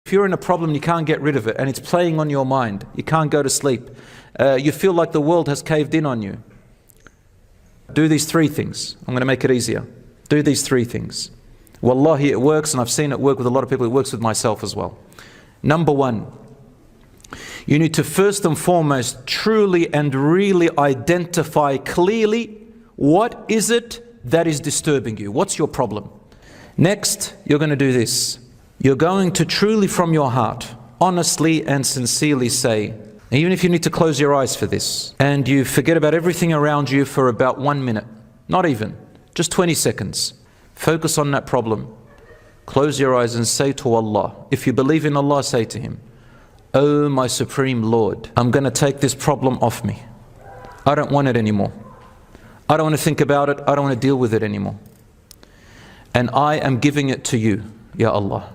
If you're in a problem and you can't get rid of it and it's playing on your mind, you can't go to sleep, you feel like the world has caved in on you, do these three things. I'm going to make it easier. Do these three things. Wallahi, it works, and I've seen it work with a lot of people. It works with myself as well. Number one, you need to first and foremost truly and really identify clearly what is it that is disturbing you. What's your problem? Next, you're going to do this. You're going to truly from your heart, honestly and sincerely say, even if you need to close your eyes for this, and you forget about everything around you for about 1 minute, not even, just 20 seconds. Focus on that problem. Close your eyes and say to Allah, if you believe in Allah, say to Him, "Oh my Supreme Lord, I'm going to take this problem off me. I don't want it anymore. I don't want to think about it. I don't want to deal with it anymore. And I am giving it to you, Ya Allah.